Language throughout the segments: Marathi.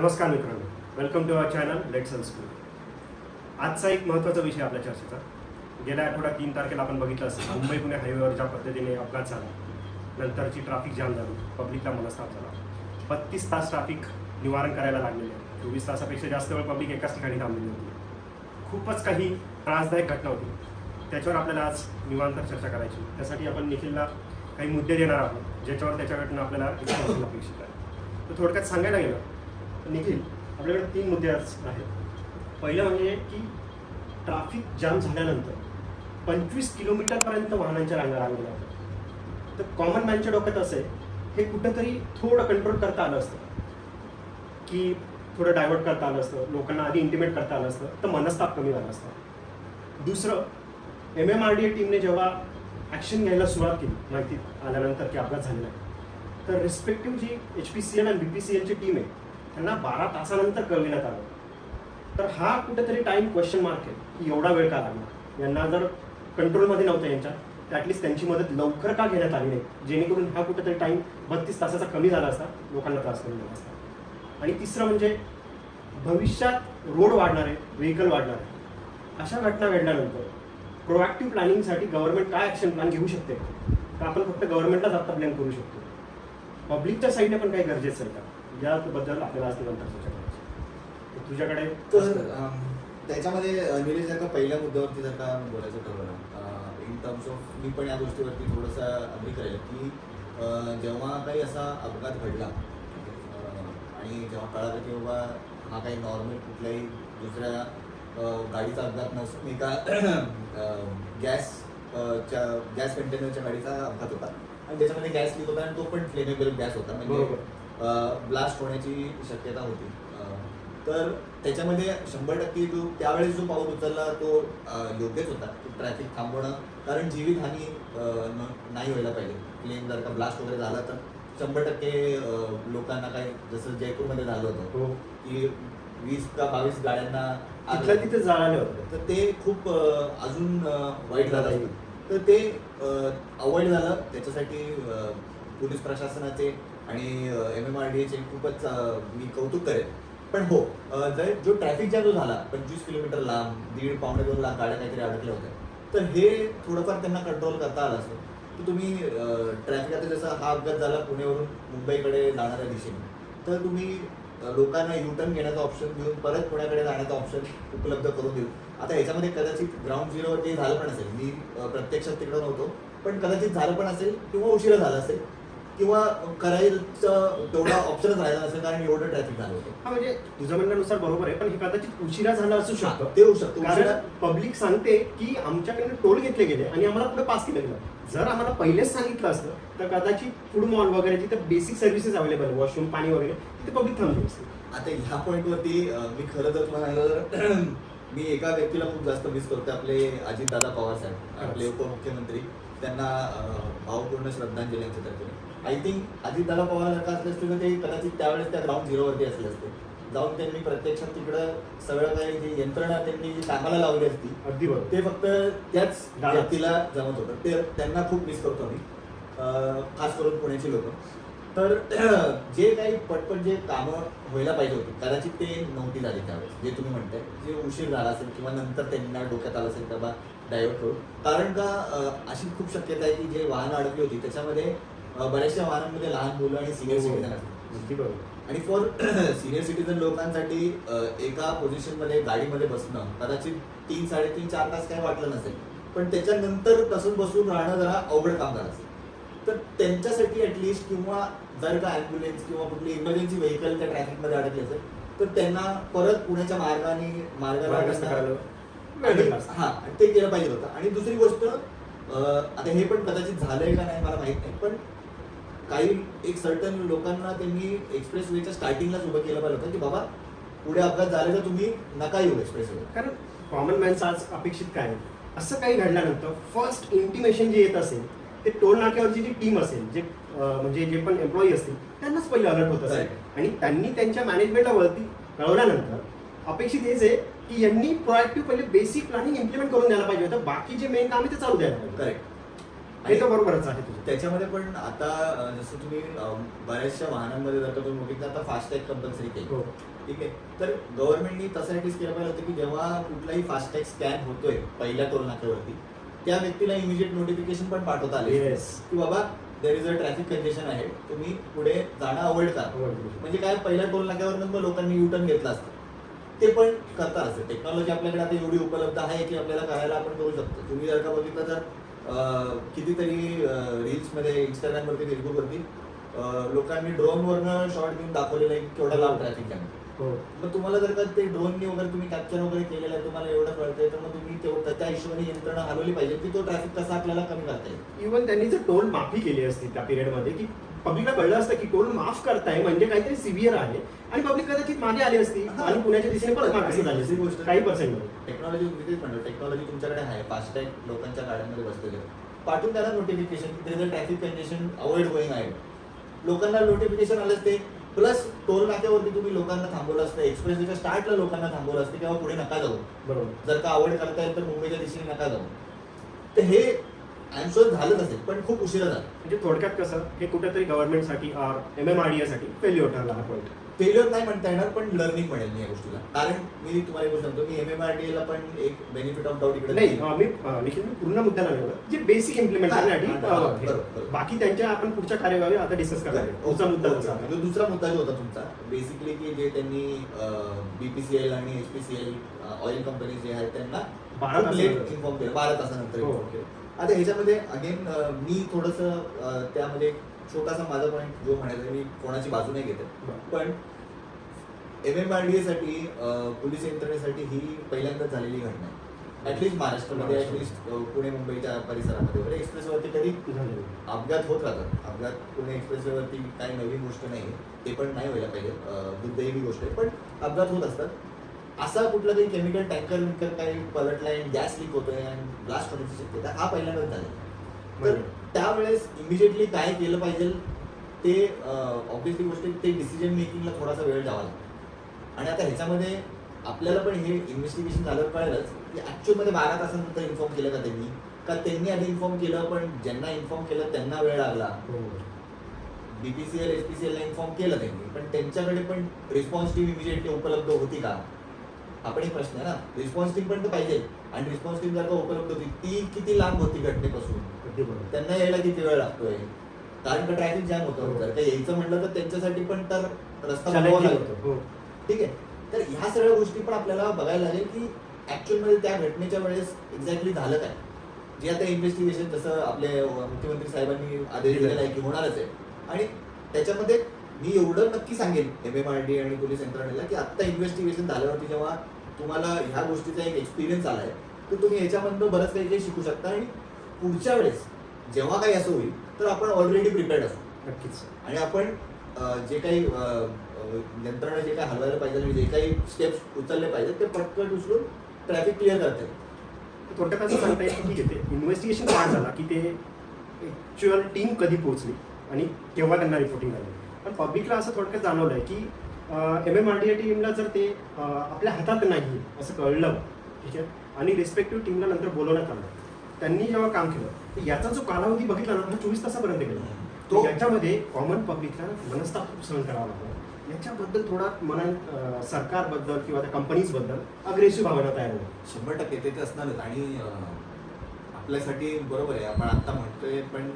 नमस्कार मित्रांनो, welcome to our channel let's school. आजचा एक महत्त्वाचा विषय आपल्या चर्चेचा. गेल्या आठवड्यात 3 तारखेला आपण बघितलं असेल, मुंबई पुणे हायवेवर ज्या पद्धतीने अपघात झाला, नंतरची ट्रॅफिक जाम झाली, पब्लिकला मनस्ताप झाला. 32 तास ट्रॅफिक निवारण करायला लागलेले आहे. 24 तासापेक्षा जास्त वेळ पब्लिक एकाच ठिकाणी थांबलेली होती. खूपच काही त्रासदायक घटना होती. त्याच्यावर आपल्याला आज निवांत चर्चा करायची. त्यासाठी आपण निखिलला काही मुद्दे देणार आहोत, ज्याच्यावर त्याच्याकडनं आपल्याला अपेक्षित आहे. तर थोडक्यात सांगायला गेलं तर निखिल, आपल्याकडे 3 मुद्दे आज आहेत. पहिलं म्हणजे की ट्रॅफिक जाम झाल्यानंतर 25 किलोमीटरपर्यंत वाहनांच्या रांगा लागलेल्या होत्या. तर कॉमन मॅनच्या डोक्यात असं आहे, हे कुठंतरी थोडं कंट्रोल करता आलं असतं, की थोडं डायव्हर्ट करता आलं असतं, लोकांना आधी इंटिमेट करता आलं असतं, तर मनस्ताप कमी झाला असता. दुसरं, MMRDA टीमने जेव्हा ॲक्शन घ्यायला सुरुवात केली, माहिती आल्यानंतर की अपघात झालेला आहे, तर रिस्पेक्टिव्ह जी HPCL आणि BPCLची टीम आहे त्यांना 12 तासानंतर कळविण्यात आलं. तर हा कुठेतरी टाईम क्वेश्चन मार्क आहे की एवढा वेळ का लागला. यांना जर कंट्रोलमध्ये नव्हतं यांच्यात, तर ॲटलिस्ट त्यांची मदत लवकर का घेण्यात आली नाही, जेणेकरून हा कुठेतरी टाईम 32 तासाचा कमी झाला असता, लोकांना त्रास कमी झाला असता. आणि तिसरं म्हणजे भविष्यात रोड वाढणार आहे, व्हेकल वाढणार आहे. अशा घटना घडल्यानंतर प्रोॲक्टिव्ह प्लॅनिंगसाठी गव्हर्नमेंट काय ॲक्शन प्लॅन घेऊ शकते का आपण फक्त गव्हर्नमेंटलाच आता ब्लेम करू शकतो. पब्लिकच्या साईडने पण काही गरजेचं आहे का, याबद्दल आपल्याला आज नंतर चर्चा करायची. तुझ्याकडे त्याच्यामध्ये निलेश जर का पहिल्या मुद्द्यावरती जर का बोलायचं ठरवलं, इन टर्म्स ऑफ मी पण या गोष्टीवरती थोडंसं अग्री करेल की जेव्हा काही असा अपघात घडला आणि जेव्हा कळालं की बाबा हा काही नॉर्मल कुठल्याही दुसऱ्या गाडीचा अपघात नसून एका गॅस कंटेनरच्या गाडीचा अपघात होता आणि त्याच्यामध्ये गॅस लीक होता आणि तो पण फ्लेमेबल गॅस होता, म्हणजे ब्लास्ट होण्याची शक्यता होती. तर त्याच्यामध्ये 100% जो त्यावेळेस जो पाऊल उचलला तो योग्यच होता, ट्रॅफिक थांबवणं. कारण जीवितहानी नाही व्हायला पाहिजे. प्लेन जर का ब्लास्ट वगैरे झाला तर 100% लोकांना काही, जसं जयपूरमध्ये झालं होतं की 20 का 22 गाड्यांना तिथे जाळले होते, तर ते खूप अजून वाईट झालं. तर ते अवॉइड झालं. त्याच्यासाठी पोलीस प्रशासनाचे आणि MMRDAचे खूपच मी कौतुक करेन. पण हो, जर जो ट्रॅफिक जॅम जो झाला 25 किलोमीटर लांब, 1.5-2 लाख गाड्या काहीतरी अडकल्या होत्या, तर हे थोडंफार त्यांना कंट्रोल करता आलं असतं की तुम्ही ट्रॅफिक, आता जसा हा अपघात झाला पुण्यावरून मुंबईकडे जाणाऱ्या दिशेने, तर तुम्ही लोकांना युटर्न घेण्याचा ऑप्शन देऊन परत पुण्याकडे जाण्याचा ऑप्शन उपलब्ध करून देऊ. आता ह्याच्यामध्ये कदाचित ग्राउंड झिरोवरती झालं पण असेल, मी प्रत्यक्षात तिकडं नव्हतो, पण कदाचित झालं पण असेल किंवा उशिरा झालं असेल किंवा करायचं तेवढा ऑप्शनच राहिला नसेल, कारण एवढं ट्रॅफिक झालं होतं. हा, म्हणजे तुझ्या म्हणण्यानुसार बरोबर आहे, पण हे कदाचित उशिरा झालं असू शकतं. ते होऊ शकतं. कारण पब्लिक सांगते की आमच्याकडे टोल घेतले गेले आणि आम्हाला पुढे पास केलं गेलं. जर आम्हाला पहिलेच सांगितलं असतं तर कदाचित फूड मॉल वगैरे जिथे बेसिक सर्व्हिसेस अवेलेबल, वॉशरूम, पाणी वगैरे, तिथे पब्लिक थांबली असते. आता ह्या पॉईंटवरती मी खरं जर म्हणाल, मी एका व्यक्तीला खूप जास्त मिस करतो, आपले अजितदादा पवार साहेब, आपले उपमुख्यमंत्री. त्यांना भावपूर्ण श्रद्धांजली यांच्या तर्फे. आय थिंक अजितदादा पवार जर का असले असते तर ते कदाचित त्यावेळेस त्या ग्राउंड झिरोवरती असले असते. जाऊन त्यांनी प्रत्यक्षात तिकडं सगळं काही जी यंत्रणा त्यांनी जी कामाला लावली असती, अगदी बरोबर, ते फक्त त्याच व्यक्तीला जमत होतं. ते त्यांना खूप मिस करतो मी, खास करून पुण्याची लोक. तर जे काही पटपट जे कामं व्हायला पाहिजे होती, कदाचित ते नव्हती झाली त्यावेळेस. जे तुम्ही म्हणताय, जे उशीर झाला असेल किंवा नंतर त्यांना डोक्यात आलं असेल का डायव्हर्ट करू. कारण का अशी खूप शक्यता आहे की जे वाहनं अडकली होती त्याच्यामध्ये बऱ्याचशा वाहनांमध्ये लहान मुलं आणि सिनियर सिटीजन असतात. आणि फॉर सिनियर सिटीजन लोकांसाठी एका पोझिशनमध्ये गाडीमध्ये बसणं कदाचित 3, 3.5, 4 तास काही वाटलं नसेल, पण त्याच्यानंतर तसंच बसून राहणं जरा अवघड काम झालं असेल. तर त्यांच्यासाठी ॲटलिस्ट, किंवा जर का ॲम्ब्युलन्स किंवा कुठली इमर्जन्सी व्हेकल त्या ट्रॅफिकमध्ये अडकले असेल तर त्यांना परत पुण्याच्या मार्गाला आणि ते केलं पाहिजे होतं. आणि दुसरी गोष्ट, आता हे पण कदाचित झालंय का नाही मला माहित नाही, पण काही एक सर्टन लोकांना त्यांनी एक्सप्रेस वेच्या स्टार्टिंगलाच उभं केलं पाहिजे होतं की बाबा पुढे अपघात झाले तर तुम्ही नका येऊ एक्सप्रेस वे. कारण कॉमन मॅनचं आज अपेक्षित काय आहे, असं काही घडल्यानंतर फर्स्ट इंटिमेशन जे येत असेल ते टोल नाक्यावरची जी टीम असेल, जे म्हणजे जे पण एम्प्लॉई असतील त्यांनाच पहिले अलर्ट होत असेल. आणि त्यांनी त्यांच्या मॅनेजमेंटला वरती कळवल्यानंतर अपेक्षित हेच आहे की यांनी प्रोएक्टिव्ह पहिले बेसिक प्लॅनिंग इम्प्लिमेंट करून द्यायला पाहिजे होतं. बाकी जे मेन काम आहे ते चालू द्यायला पाहिजे. करेक्ट. हे तर बरोबरच आहे तुझं. त्याच्यामध्ये पण आता जसं तुम्ही बऱ्याचशा वाहनांमध्ये जाता तुम्ही बघितलं, आता फास्टॅग कंपल्सरी केली. ठीक आहे. तर गव्हर्नमेंटनी तसं ऍटलीस्ट केलं पाहिजे होतं की जेव्हा कुठलाही फास्टॅग स्कॅन होतोय पहिल्या टोल नाक्यावरती त्या व्यक्तीला इमिजिएट नोटिफिकेशन पण पाठवता आले Yes. की बाबा there is a traffic congestion आहे, तुम्ही पुढे जाणं अवॉइड करा. म्हणजे काय, पहिल्या टोल नाक्यावरनं मग लोकांनी युटर्न घेतला असतं. ते पण करता असतं. टेक्नॉलॉजी आपल्याकडे आता एवढी उपलब्ध आहे की आपल्याला करायला आपण करू शकतो. तुम्ही जर का बघितलं तर कितीतरी रील्समध्ये, इंस्टाग्रामवरती, फेसबुकवरती लोकांनी ड्रोनवरनं शॉट घेऊन दाखवलेलं आहे की केवढा लांब ट्रॅफिक आहे. हो. मग तुम्हाला जर का ते ड्रोननी वगैरे तुम्ही कॅप्चर वगैरे केलेलं आहे, तुम्हाला एवढं कळतंय, तर मग तुम्ही त्या हिशोबाने यंत्रणा हलवली पाहिजे की तो ट्रॅफिक कसा आपल्याला कमी करता येईल. इव्हन त्यांनी जर टोल माफी केली असती त्या पिरियडमध्ये की पब्लिकला कळलं असतं की टोल माफ करताय म्हणजे काहीतरी सिव्हिअर आहे आणि पब्लिक कदाचित मागे आली असती आणि पुण्याच्या दिशेने परत मागे झाली असती गोष्ट काही पर्सेंट. टेक्नॉलॉजी तिथेच म्हणतो, टेक्नॉलॉजी तुमच्याकडे आहे, फास्टॅग लोकांच्या गाड्यांमध्ये बसलेले पाठवून त्याला नोटिफिकेशन की ट्रॅफिक कंजेशन अवॉइड होईंग आहे. लोकांना नोटिफिकेशन आलं असते. प्लस टोल नाक्यावरती तुम्ही लोकांना थांबवलं असतं, एक्सप्रेसवेच्या स्टार्टला लोकांना थांबवलं असतं किंवा पुढे नका जाऊ, बरोबर. जर का अवॉइड करता येईल तर मुंबईच्या दिशेने नका जाऊ. तर हे आय एम शुअर झालंच असेल, पण खूप उशिरा झालं. म्हणजे थोडक्यात कसं हे कुठेतरी गव्हर्नमेंटसाठी MMRDA साठी फेल्युअर ठरला हा पॉईंट. फेल्युअर नाही म्हणता येणार, पण लर्निंग म्हणेल मी या गोष्टीला. कारण मी तुम्हाला एक गोष्ट सांगतो, मी MMRDA ला पण एक बेनिफिट ऑफ डाऊट इकडे नाही निखिल मी पूर्ण मुद्द्याला नाही बोलत. जे बेसिक इम्प्लिमेंट करण्यासाठी बरोबर. बाकी त्यांच्या आपण पुढच्या कार्यवाही आता डिस्कस करणार आहे. पुढचा मुद्दा कसा आहे? जो दुसरा मुद्दा जो होता तुमचा बेसिकली की जे त्यांनी BPCL आणि HPCL ऑइल कंपनी जे आहेत त्यांना 12 लेट इन्फॉर्म केलं, 12 तासानंतर हो, inform केलं. आता ह्याच्यामध्ये अगेन मी थोडंसं त्यामध्ये छोटासा माझा पॉईंट जो म्हणायचा, मी कोणाची बाजू नाही घेते, पण MMRDA साठी पोलीस यंत्रणेसाठी ही पहिल्यांदाच झालेली घटना आहे. ऍटलीस्ट महाराष्ट्रामध्ये, ऍटलीस्ट पुणे मुंबईच्या परिसरामध्ये वगैरे एक्सप्रेसवरती कधी अपघात होत राहतात. अपघात पुणे एक्सप्रेसवेवरती काही नवीन गोष्ट नाही आहे, ते पण नाही व्हायला पाहिजे, दुर्दैवी गोष्ट आहे, पण अपघात होत असतात. असा कुठला तरी केमिकल टँकर काही पलटलाय आणि गॅस लीक होतोय आणि ब्लास्ट होण्याची शक्यता हा पहिल्यांदाच झाला. तर त्यावेळेस इमिजिएटली काय केलं पाहिजे ते ऑब्व्हियसली गोष्ट, ते डिसिजन मेकिंगला थोडासा वेळ द्यावा लागतो. आणि आता ह्याच्यामध्ये आपल्याला पण हे इन्व्हेस्टिगेशन झाल्यावर कळलंच की ऍक्च्युअलमध्ये 12 तासानंतर इन्फॉर्म केलं का त्यांनी आधी इन्फॉर्म केलं, पण ज्यांना इन्फॉर्म केलं त्यांना वेळ लागला. BPCL HPCL ला इन्फॉर्म केलं त्यांनी, पण त्यांच्याकडे पण रिस्पॉन्स टीम इमिजिएटली उपलब्ध होती का, हा पण एक प्रश्न आहे ना. रिस्पॉन्स टीम पण तर पाहिजे, आणि रिस्पॉन्स टीम जर का उपलब्ध होती, ती किती लांब होती घटनेपासून, त्यांना यायला किती वेळ लागतोय, कारण का ट्रॅफिक जॅम होतं. जर का यायचं म्हटलं तर त्यांच्यासाठी पण तर रस्ता बनवावा लागतो. ठीक आहे. तर ह्या सगळ्या गोष्टी पण आपल्याला बघायला लागेल की ऍक्च्युअल मध्ये त्या घटनेच्या वेळेस एक्झॅक्टली झालं काय. जे आता इन्व्हेस्टिगेशन जसं आपले मुख्यमंत्री साहेबांनी आदेश दिलेला आहे की होणारच आहे, आणि त्याच्यामध्ये मी एवढं नक्की सांगेन MMRDA आणि पोलीस यंत्रणेला की आता इन्व्हेस्टिगेशन झाल्यावरती जेव्हा तुम्हाला ह्या गोष्टीचा एक एक्सपिरियन्स आलाय, तर तुम्ही ह्याच्यामधनं बरंच काही शिकू शकता, आणि पुढच्या वेळेस जेव्हा काही असं होईल तर आपण ऑलरेडी प्रिपेअर्ड असू. नक्कीच. आणि आपण जे काही यंत्रणा जे काही हलवायला पाहिजे आणि जे काही स्टेप्स उचलले पाहिजे ते पटकन उचलून ट्रॅफिक क्लिअर करता येईल. थोडक्यात असं सांगता येईल की ठीक आहे, ते इन्व्हेस्टिगेशन पार्ट झाला की ते ॲक्च्युअल टीम कधी पोहोचली आणि केव्हा त्यांना रिपोर्टिंग झाली. पण पब्लिकला असं थोडक्यात जाणवलं आहे की MMRDA टीमला जर ते आपल्या हातात नाही असं कळलं, ठीक आहे, आणि रिस्पेक्टिव्ह टीमला नंतर बोलवण्यात आलं, त्यांनी जेव्हा काम केलं तर याचा जो कालावधी बघितला ना, हा 24 तासापर्यंत गेला. तो याच्यामध्ये कॉमन पब्लिकला मनस्ताप खूप सहन करावा लागतो. याच्याबद्दल थोडा सरकारबद्दल किंवा त्या कंपनीजबद्दल अग्रेसिव्ह भावना तयार होईल. 100% ते असणारच. आणि आपल्यासाठी बरोबर आहे, आपण आता म्हणतोय, पण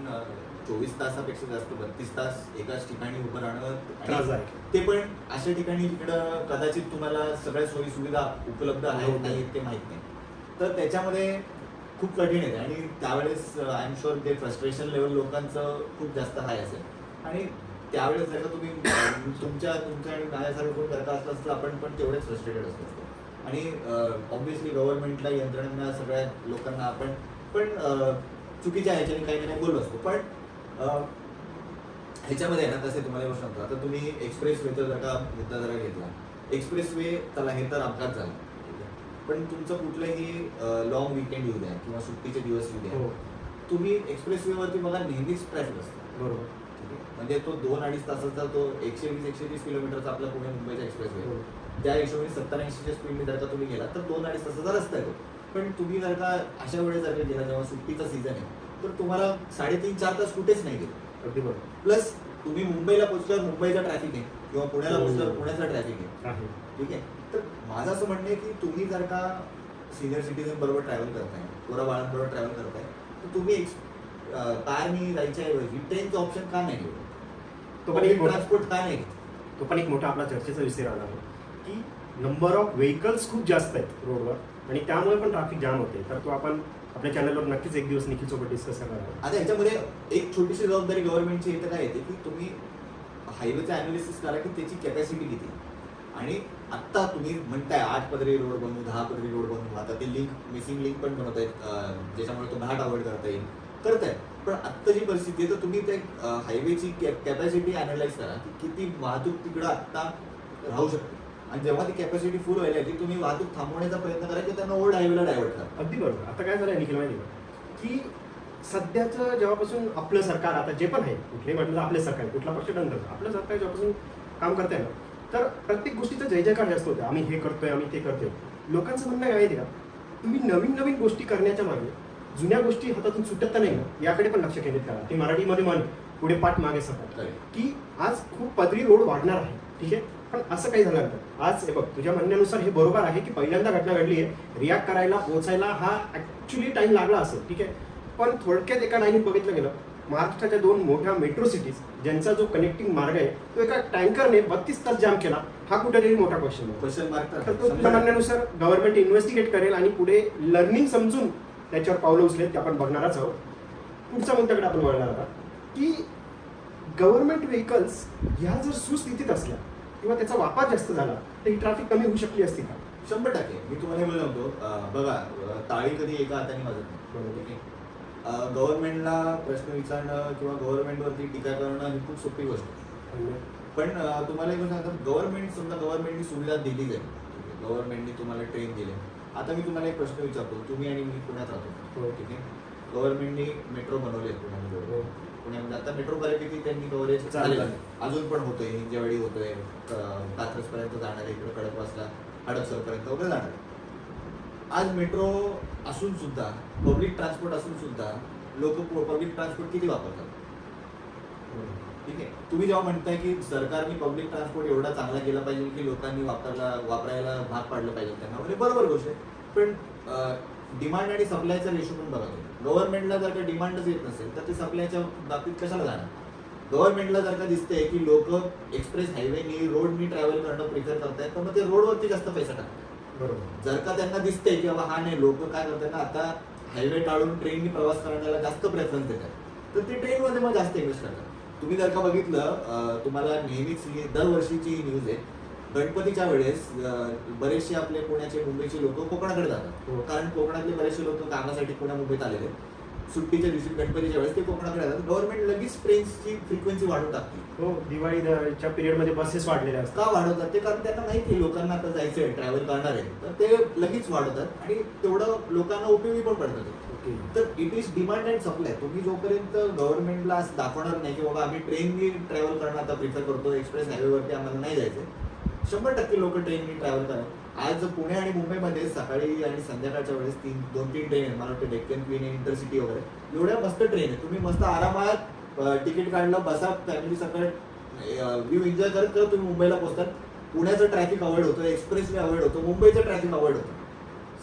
24 तासापेक्षा जास्त 32 तास एकाच ठिकाणी उभं राहणं, त्रासदायक. ते पण अशा ठिकाणी जिकडं कदाचित तुम्हाला सगळ्या सोयी सुविधा उपलब्ध आहेत नाही ते माहित नाही, तर त्याच्यामध्ये खूप कठीण आहे. आणि त्यावेळेस आय एम शुअर ते फ्रस्ट्रेशन लेवल लोकांचं खूप जास्त हाय असेल. आणि त्यावेळेस जर का तुम्ही तुमच्या आणि माझ्यासारखं कोण करता असलं तर आपण पण तेवढेच फ्रस्ट्रेटेड असतो. आणि ऑब्व्हियसली गव्हर्नमेंटला, यंत्रणांना, सगळ्या लोकांना आपण पण चुकीच्या ह्याच्याने काही नाही बोललो असतो. पण ह्याच्यामध्ये ना तसे तुम्हाला गोष्ट सांगतो, आता तुम्ही एक्सप्रेस वेचा जर का मुद्दा जरा घेतला, एक्सप्रेस वे चला हे तर अपघात झाला, पण तुमचं कुठलंही लॉंग विकेंड येऊ द्या किंवा सुट्टीचे दिवस येऊ द्या, तुम्ही एक्सप्रेस वेवरती बघा नेहमीच ट्रॅफिक असतं. बरोबर. म्हणजे तो 2-2.5 तासाचा, तो 120-130 किलोमीटरचा आपला पुणे मुंबईचा एक्सप्रेस वे, त्या हिशोबाने 70-80च्या स्पीडने जर का तुम्ही गेला तर 2-2.5 तासाचा रस्ता आहे. पण तुम्ही जर का अशा वेळेस जर का गेला जेव्हा सुट्टीचा सीझन आहे, तर तुम्हाला 3.5-4 तास कुठेच नाही गेले. अगदी बरोबर. प्लस तुम्ही मुंबईला पोहोचल्यावर मुंबईचा ट्रॅफिक आहे किंवा पुण्याला पोहोचल्यावर पुण्याचा ट्रॅफिक आहे. आहे. ठीक आहे. तर माझं असं म्हणणं आहे की तुम्ही जर का सिनियर सिटीजन बरोबर ट्रॅव्हल करताय, पोरा बाळांबरोबर ट्रॅव्हल करताय, तर तुम्ही कारनी जायच्या ऐवजी ट्रेनचं ऑप्शन का नाही घेऊ? तो पण एक मोठा ट्रान्सपोर्ट का नाही? तो पण एक मोठा आपला चर्चेचा विषय राहणार आहे की नंबर ऑफ व्हेकल्स खूप जास्त आहेत रोडवर आणि त्यामुळे पण ट्रॅफिक जाम होते. तर तो आपण आपल्या चॅनलवर नक्कीच एक दिवस निखिलसोबत डिस्कस करणार आहोत. आता ह्याच्यामध्ये एक छोटीशी जबाबदारी गव्हर्नमेंटची इथं काय येते की तुम्ही हायवेचं अनालिसिस करा की त्याची कॅपॅसिटी किती. आणि आत्ता तुम्ही म्हणताय 8 पदरी रोड बनवू, 10 पदरी रोड बनवू, आता ते मिसिंग लिंक पण बनवत आहेत ज्याच्यामुळे तो घाट अवॉइड करता येईल, करताय. पण आत्ता जी परिस्थिती आहे तर तुम्ही ते हायवेची कॅपॅसिटी अनालाइज करा की किती वाहतूक तिकडं आत्ता राहू शकते. आणि जेव्हा ती कॅपॅसिटी फुल व्हायला येते तुम्ही वाहतूक थांबवण्याचा प्रयत्न करा की त्यांना ओल्ड हायवेला डायव्हर्ट करा. अगदी बरोबर. आता काय झालं निखिल माहिती का की सध्याचं जेव्हापासून आपलं सरकार आता जे पण आहे कुठलंही म्हटलं आपले सरकार कुठला पक्ष नंतर आपलं सरकार जेव्हापासून काम करतंय ना तर प्रत्येक गोष्टीचा जय जयकार जास्त होते. आम्ही हे करतोय, आम्ही ते करतोय. लोकांचं म्हणणं काय माहिती का तुम्ही नवीन नवीन गोष्टी करण्याच्या मागे जुन्या गोष्टी हातातून सुटत तर नाही ना याकडे पण लक्ष केंद्रित करा. ते मराठीमध्ये म्हण पुढे पाठ मागे सपाट की आज खूप पदरी रोड वाढणार आहे. ठीक आहे. पण असं काही झालं नाही. आज हे बघ तुझ्या म्हणण्यानुसार हे बरोबर आहे की पहिल्यांदा घटना घडली आहे, रिॲक्ट करायला पोहोचायला हा ऍक्च्युली टाइम लागला असेल. ठीक आहे. पण थोडक्यात एका लाईनीत बघितलं गेलं महाराष्ट्राच्या 2 मोठ्या मेट्रो सिटीज ज्यांचा जो कनेक्टिंग मार्ग आहे तो एका टँकरने 32 तास जाम केला. हा कुठेतरी मोठा क्वेश्चन मार्क तर तो तुझ्या म्हणण्यानुसार गव्हर्नमेंट इन्व्हेस्टिगेट करेल आणि पुढे लर्निंग समजून त्याच्यावर पावलं उचलेल ते आपण बघणारच आहोत. पुढच्या मुद्द्याकडे आपण वळणार आहोत की गव्हर्नमेंट व्हेकल्स ह्या जर सुस्थितीत असल्या किंवा त्याचा वापर जास्त झाला तर ही ट्रॅफिक कमी होऊ शकली असती का? 100%. मी तुम्हाला हे म्हणतो बघा टाळी कधी एका हाताने वाजत नाही. गव्हर्नमेंटला प्रश्न विचारणं किंवा गव्हर्नमेंटवरती टीका करणं ही खूप सोपी गोष्ट आहे. पण तुम्हाला एक गोष्ट सांगतो गव्हर्नमेंटनी सुविधा दिली जाईल. गव्हर्नमेंटने तुम्हाला ट्रेन दिले. आता मी तुम्हाला एक प्रश्न विचारतो, तुम्ही आणि मी पुण्यात राहतो. ठीक आहे. गव्हर्नमेंटने मेट्रो बनवले पुण्यामध्ये. पुण्यामध्ये आता मेट्रो बऱ्यापैकी त्यांनी कव्हरेज झालेलं आहे. अजून पण होतोय, हिंजेवाडी होतोय, कात्रजपर्यंत जाणार आहे, इकडे खडकवासला हडपसरपर्यंत वगैरे जाणार आहे. आज मेट्रो असून सुद्धा पब्लिक ट्रान्सपोर्ट असून सुद्धा लोक पब्लिक ट्रान्सपोर्ट किती वापरतात? ठीक आहे. तुम्ही जेव्हा म्हणताय की सरकारने पब्लिक ट्रान्सपोर्ट एवढा चांगला केला पाहिजे की लोकांनी वापरायला भाग पाडलं पाहिजे त्यांना म्हणजे बरोबर गोष्ट आहे. पण डिमांड आणि सप्लायचा रेशो पण बघा तुम्ही. गव्हर्नमेंटला जर का डिमांडच येत नसेल तर ते सप्लायच्या बाबतीत कशाला जाणार? गव्हर्नमेंटला जर का दिसतंय की लोक एक्सप्रेस हायवेनी रोडनी ट्रॅव्हल करणं प्रिफर करतायत तर मग ते रोडवरती जास्त पैसा टाकतात. बरोबर. जर का त्यांना दिसतंय की बाबा हा नाही लोक काय करतात ना आता हायवे टाळून ट्रेननी प्रवास करण्याला जास्त प्रेफरन्स देतात तर ते ट्रेनमध्ये मग जास्त इन्व्हेस्ट करतात. तुम्ही जर का बघितलं तुम्हाला नेहमीच दरवर्षीची न्यूज आहे गणपतीच्या वेळेस बरेचसे आपले पुण्याचे मुंबईचे लोक कोकणाकडे जातात. कारण कोकणातले बरेचसे लोक कामासाठी पुण्या मुंबईत आलेले सुट्टीच्या दिवशी गणपतीच्या वेळेस ते कोकणाकडे जातात. गव्हर्नमेंट लगेच ट्रेन्सची फ्रिक्वेन्सी वाढवून टाकते. हो दिवाळीच्या पिरियडमध्ये बसेस वाढलेल्या असतात. का वाढवतात ते? कारण त्यांना माहिती आहे लोकांना आता जायचं आहे ट्रॅव्हल करणार आहे तर ते लगेच वाढवतात आणि तेवढं लोकांना उपयोगी पण पडतात. तर it is demand and supply. तुम्ही जोपर्यंत गव्हर्नमेंटला दाखवणार नाही की बाबा आम्ही ट्रेननी ट्रॅव्हल करणं आता प्रिफर करतो, एक्सप्रेस हायवेवरती आम्हाला नाही जायचं, 100% लोक ट्रेननी ट्रॅव्हल करतात. आज पुणे आणि मुंबईमध्ये सकाळी आणि संध्याकाळच्या वेळेस 2-3 ट्रेन आहेत. मला वाटतं डेक्कन क्वीन इंटरसिटी वगैरे एवढ्या मस्त ट्रेन आहे. तुम्ही मस्त आरामात तिकीट काढलं बसा फॅमिली सकट व्ह्यू एन्जॉय करत करत तुम्ही मुंबईला पोहोचतात. पुण्याचं ट्रॅफिक अवॉइड होतं, एक्सप्रेसवे अवॉइड होतं, मुंबईचं ट्रॅफिक अवॉइड होतं,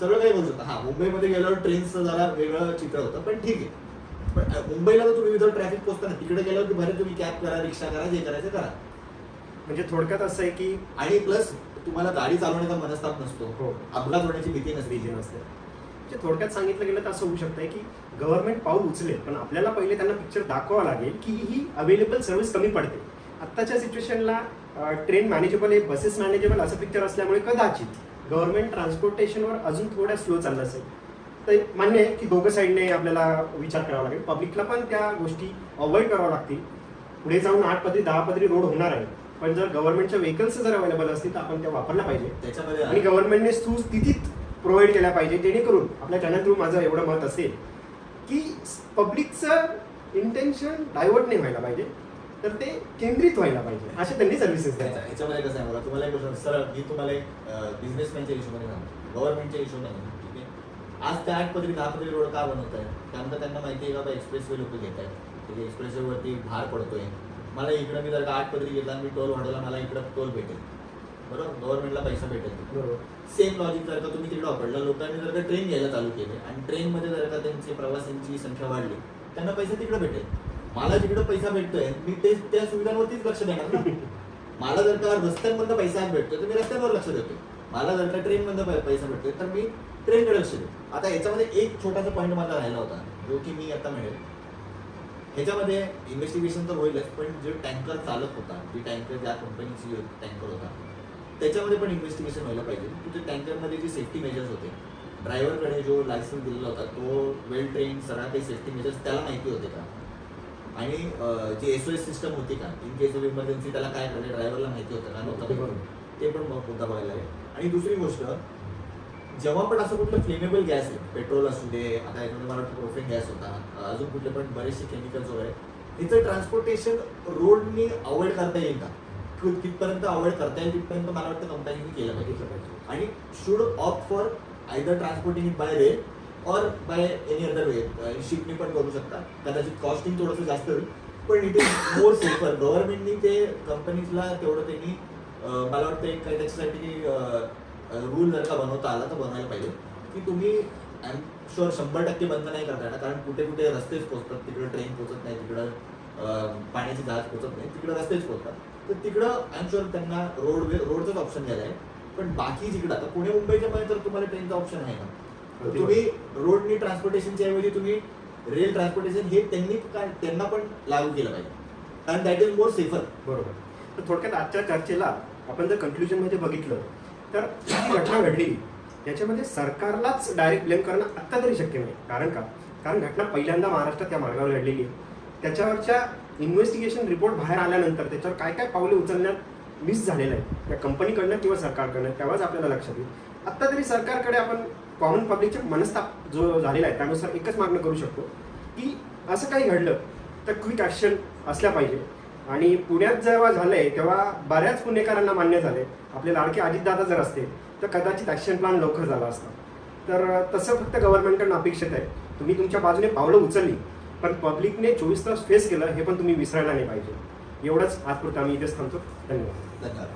सगळं काही करू शकतं. हा मुंबईमध्ये गेल्यावर ट्रेनचं जरा वेगळं चित्र होतं पण ठीक आहे. पण मुंबईला तर तुम्ही विदाउट ट्रॅफिक पोहोचता ना तिकडे गेल्यावर बरं तुम्ही कॅब करा, रिक्षा करा, जे करायचं करा. म्हणजे थोडक्यात असं आहे की आणि प्लस तुम्हाला गाडी चालवण्याचा मनस्ताप नसतो, अपघात होण्याची भीती नसते. म्हणजे थोडक्यात सांगितलं गेलं तर असं होऊ शकतंय की गव्हर्नमेंट पाऊल उचलेल पण आपल्याला पहिले त्यांना पिक्चर दाखवावं लागेल की ही अवेलेबल सर्व्हिस कमी पडते. आत्ताच्या सिच्युएशनला ट्रेन मॅनेजेबल आहे, बसेस मॅनेजेबल असं पिक्चर असल्यामुळे कदाचित गव्हर्नमेंट ट्रान्सपोर्टेशनवर अजून थोड्या स्लो चाललं असेल. तर मान्य आहे की दोघं साईडने आपल्याला विचार करावा लागेल. पब्लिकला पण त्या गोष्टी अवॉइड कराव्या लागतील. पुढे जाऊन 8 पदरी 10 पदरी रोड होणार आहे पण जर गव्हर्नमेंटच्या व्हेकल्स जर अवेलेबल असतील तर आपण त्या वापरल्या पाहिजे त्याच्यामध्ये. आणि गव्हर्नमेंटने सुस्थितीत प्रोव्हाइड केल्या पाहिजे जेणेकरून आपल्या चॅनल थ्रू माझं एवढं मत असेल की पब्लिकचं इंटेन्शन डायव्हर्ट नाही व्हायला पाहिजे तर ते केंद्रित व्हायला पाहिजे असे त्यांनी सर्व्हिसेस द्यायच्या. ह्याच्यामध्ये कसं आहे मला तुम्हाला एक गोष्ट सर मी तुम्हाला एक बिझनेसमॅनच्या हिशोबाने सांगतो, गव्हर्नमेंटच्या हिशोबाने. ठीक आहे. आज त्या 8 पदरी 10 पदरी रोड का बनवत आहे? कारण का त्यांना माहिती आहे का एक्सप्रेसवे लोक घेत आहेत. ठीक आहे. एक्सप्रेसवेवरती भार पडतोय मला इकडं मी जर का 8 पदरी घेतला मी टोल वाढवला मला इकडं टोल भेटेल, बरोबर, गव्हर्नमेंटला पैसा भेटेल. बरोबर. सेम लॉजिक जर का तुम्ही तिकडे वापरलं, लोकांनी जर का ट्रेन घ्यायला चालू केले आणि ट्रेनमध्ये जर का त्यांची प्रवाशांची संख्या वाढली, त्यांना पैसा तिकडे भेटेल. मला जिकडे पैसा भेटतोय मी ते त्या सुविधांवरतीच लक्ष देणार ना. मला जर का रस्त्यांमधनं पैसा भेटतोय तर मी रस्त्यांवर लक्ष देतोय. मला जर का ट्रेनमधनं पैसा भेटतोय तर मी ट्रेनकडे लक्ष देतो. आता याच्यामध्ये एक छोटासा पॉईंट माझा राहिला होता जो की मी आता म्हणेल, ह्याच्यामध्ये इन्व्हेस्टिगेशन तर होईलच, पण जो टँकर चालक होता, जी टँकर ज्या कंपनीची टँकर होता त्याच्यामध्ये पण इन्व्हेस्टिगेशन व्हायला पाहिजे की ते टँकरमध्ये जे सेफ्टी मेजर्स होते, ड्रायव्हरकडे जो लायसन्स दिलेला होता तो वेल ट्रेन सगळ्या काही सेफ्टी मेजर्स त्याला माहिती होते का, आणि जी SOS सिस्टम होती का, इन केस ऑफ इमर्जन्सी त्याला काय करायचं ड्रायव्हरला माहिती होतं का नव्हतं, ते पण मुद्दा बघायला आहे. आणि दुसरी गोष्ट, जेव्हा पण असं कुठलं फ्लेमेबल गॅस आहे, पेट्रोल असू दे, आता याच्यामध्ये मला वाटतं प्रोपेन गॅस होता, अजून कुठले पण बरेचसे केमिकल्स वगैरे, हिचं ट्रान्सपोर्टेशन रोडनी अवॉइड करता येईल का, कितपर्यंत अवॉइड करता येईल तिथपर्यंत मला वाटतं कंपनीने केलं पाहिजे. आणि should opt for either transporting it by rail और बाय एनी अदर वे. शिपनी पण करू शकता, कदाचित कॉस्टिंग थोडंसं जास्त होईल, पण इट इज मोर सेफर. गव्हर्नमेंटनी ते कंपनीजला तेवढं त्यांनी मला वाटतं एक काही त्याच्यासाठी रूल जर का बनवता आला तर बनवायला पाहिजे की तुम्ही आय एम शुअर 100% बंद नाही करता येणार, कारण कुठे कुठे रस्तेच पोचतात, तिकडं ट्रेन पोचत नाही, तिकडं पाण्याची जहाज पोचत नाही, तिकडं रस्तेच पोचतात, तर तिकडं आय एम शुअर त्यांना रोडचाच ऑप्शन द्यायला आहे. पण बाकी जिकडं आता पुणे मुंबईच्या मध्ये तर तुम्हाला ट्रेनचा ऑप्शन आहे ना, तर तुम्ही रोडनी ट्रान्सपोर्टेशनच्या ऐवजी तुम्ही रेल ट्रान्सपोर्टेशन हे त्यांना पण लागू केलं पाहिजे, कारण दॅट इज मोर सेफर. बरोबर. तर थोडक्यात आजच्या चर्चेला आपण जर कन्क्लुजनमध्ये बघितलं तर जी घटना घडली याच्यामध्ये सरकारलाच डायरेक्ट ब्लेम करणं आत्ता तरी शक्य नाही. कारण घटना पहिल्यांदा महाराष्ट्रात त्या मार्गावर घडलेली आहे. त्याच्यावरच्या इन्व्हेस्टिगेशन रिपोर्ट बाहेर आल्यानंतर त्याच्यावर काय काय पावले उचलण्यात मिस झालेलं आहे त्या कंपनीकडनं किंवा सरकारकडनं, तेव्हाच आपल्याला लक्षात येईल. आत्ता तरी सरकारकडे आपण कॉमन पब्लिकचे मनस्ताप जो झालेला आहे त्यानुसार एकच मागणं करू शकतो की असं काही घडलं तर क्विक ॲक्शन असल्या पाहिजे. आणि पुण्यात जेव्हा झालंय तेव्हा बऱ्याच पुणेकरांना मान्य झाले, आपले लाडके अजितदादा जर असते तर कदाचित ॲक्शन प्लॅन लवकर झाला असता. तर तसं फक्त गव्हर्नमेंटकडून अपेक्षित आहे. तुम्ही तुमच्या बाजूने पावलं उचलली, पण पब्लिकने 24 तास फेस केलं हे पण तुम्ही विसरायला नाही पाहिजे. एवढंच आजपुरतं आम्ही इथेच थांबतो. धन्यवाद. धन्यवाद.